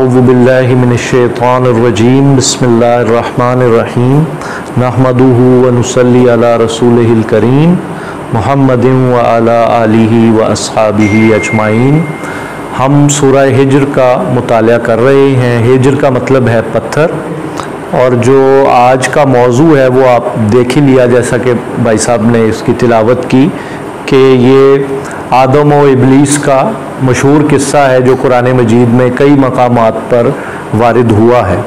اعوذ باللہ من الشیطان الرجیم بسم اللہ الرحمن الرحیم نحمدہ ونصلی علی رسولہ الکریم محمد وعلی آلہ واصحابہ اجمعین۔ ہم سورہ ہجر کا مطالعہ کر رہے ہیں۔ ہجر کا مطلب ہے پتھر، اور جو آج کا موضوع ہے وہ آپ دیکھ ہی لیا جیسا کہ بھائی صاحب نے اس کی تلاوت کی کہ یہ آدم و ابلیس کا مشہور قصہ ہے جو قرآن مجید میں کئی مقامات پر وارد ہوا ہے۔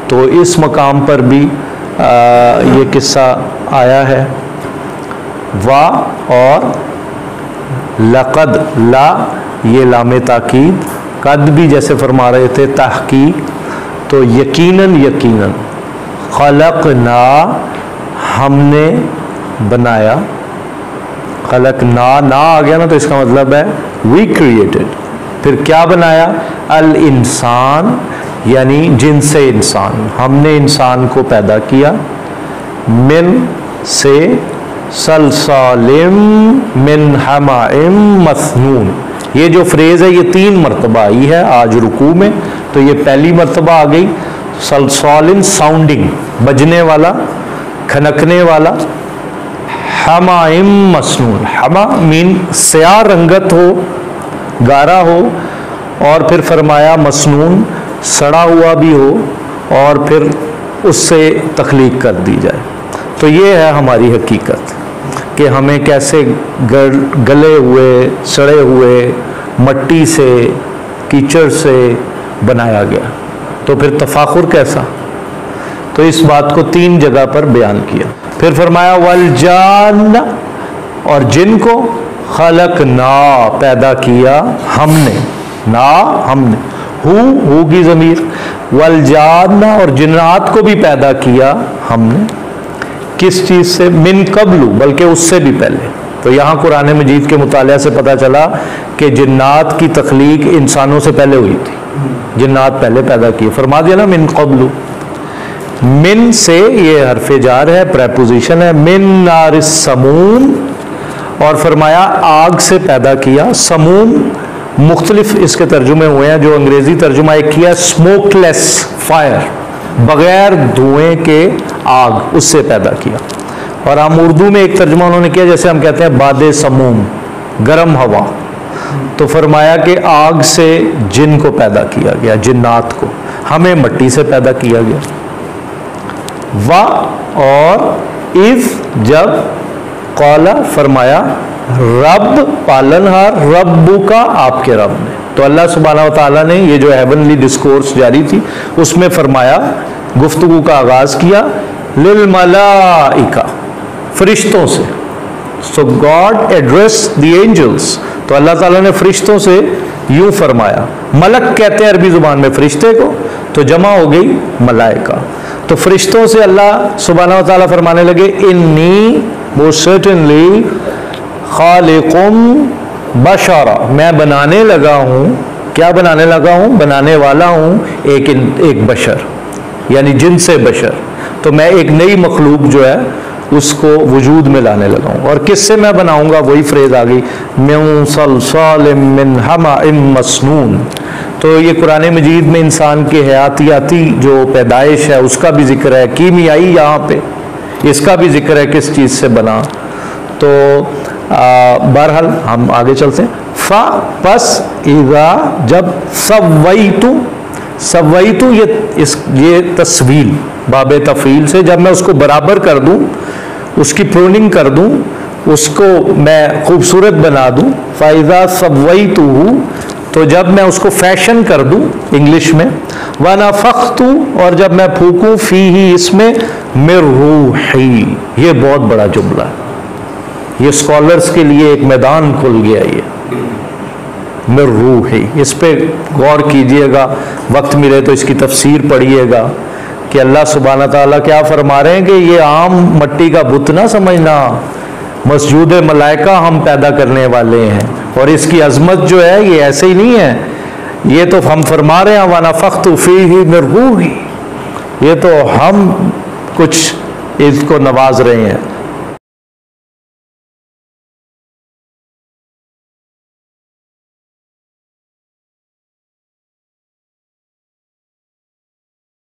تو اس مقام پر بھی یہ قصہ آیا ہے۔ وا اور لقد، لا یہ لام تاکید، قد بھی جیسے فرما رہے تھے تحقیق، تو یقیناً یقیناً خلقنا ہم نے بنایا، خلقنا نا آ گیا نا تو اس کا مطلب ہے وی کریٹڈ۔ پھر کیا بنایا؟ الانسان یعنی جن سے انسان، ہم نے انسان کو پیدا کیا، من سے، سلسال من حمأ مسنون۔ یہ جو فریز ہے یہ 3 مرتبہ آئی ہے آج رکوع میں، تو یہ پہلی مرتبہ آ گئی سلسال ساؤنڈنگ، بجنے والا، کھنکنے والا، حمأ مسنون، حمأ مین سیاہ رنگت ہو، گارا ہو، اور پھر فرمایا مسنون سڑا ہوا بھی ہو، اور پھر اس سے تخلیق کر دی جائے۔ تو یہ ہے ہماری حقیقت کہ ہمیں کیسے گلے ہوئے، سڑے ہوئے، مٹی سے، کیچڑ سے بنایا گیا۔ تو پھر تفاخر کیسا؟ تو اس بات کو 3 جگہ پر بیان کیا۔ پھر فرمایا والجان، اور جن کو خلقنا پیدا کیا ہم نے، نا ہم نے، ہو کی ضمیر، والجان اور جنات کو بھی پیدا کیا ہم نے، کس چیز سے؟ من قبل، بلکہ اس سے بھی پہلے۔ تو یہاں قرآن مجید کے مطالعہ سے پتہ چلا کہ جنات کی تخلیق انسانوں سے پہلے ہوئی تھی، جنات پہلے پیدا کیے۔ فرما دیا نا من قبل، من سے یہ حرف جار ہے، پریپوزیشن ہے، من نار السموم، اور فرمایا آگ سے پیدا کیا۔ سموم مختلف اس کے ترجمے ہوئے ہیں، جو انگریزی ترجمہ ایک کیا اسموک لیس فائر، بغیر دھوئیں کے آگ، اس سے پیدا کیا۔ اور ہم اردو میں ایک ترجمہ انہوں نے کیا جیسے ہم کہتے ہیں باد سموم، گرم ہوا۔ تو فرمایا کہ آگ سے جن کو پیدا کیا گیا، جنات کو، ہمیں مٹی سے پیدا کیا گیا۔ وا اور اذ جب، قال فرمایا، رب پالنہار، ربو کا آپ کے رب نے۔ تو اللہ سبحانہ و تعالیٰ نے یہ جو ہیونلی ڈسکورس جاری تھی اس میں فرمایا، گفتگو کا آغاز کیا، للملائکہ، فرشتوں سے۔ So God address the angels, تو اللہ تعالیٰ نے فرشتوں سے یوں فرمایا۔ ملک کہتے ہیں عربی زبان میں فرشتے کو، تو جمع ہو گئی ملائکہ۔ تو فرشتوں سے اللہ سبحانہ و تعالیٰ فرمانے لگے، انی most certainly خالقم بشرا، میں بنانے لگا ہوں، کیا بنانے لگا ہوں؟ بنانے والا ہوں ایک بشر، یعنی جن سے بشر۔ تو میں ایک نئی مخلوق جو ہے اس کو وجود میں لانے لگا ہوں، اور کس سے میں بناؤں گا؟ وہی فریز آ گئی، من صلصال من حمأ مسنون۔ تو یہ قرآن مجید میں انسان کے حیاتیاتی جو پیدائش ہے اس کا بھی ذکر ہے، کیمیائی یہاں پہ اس کا بھی ذکر ہے کس چیز سے بنا۔ تو بہرحال ہم آگے چلتے ہیں۔ پس اذا جب، سویتو یہ تسویل باب تفعیل سے، جب میں اس کو برابر کر دوں، اس کی پروننگ کر دوں، اس کو میں خوبصورت بنا دوں، فاذا سویتہ، تو جب میں اس کو فیشن کر دوں انگلش میں، ونفخت، اور جب میں پھونکوں، فیہ اس میں، من روحی، یہ بہت بڑا جملہ ہے، یہ اسکالرز کے لیے ایک میدان کھل گیا۔ یہ من روحی، اس پہ غور کیجئے گا، وقت ملے تو اس کی تفسیر پڑھیے گا کہ اللہ سبحانہ تعالیٰ کیا فرما رہے ہیں کہ یہ عام مٹی کا بت نہ سمجھنا، مسجود ملائکہ ہم پیدا کرنے والے ہیں، اور اس کی عظمت جو ہے یہ ایسے ہی نہیں ہے، یہ تو ہم فرما رہے ہیں وَنَفَخْتُ فِيهِ مِن رُوحِي، یہ تو ہم کچھ اس کو نواز رہے ہیں۔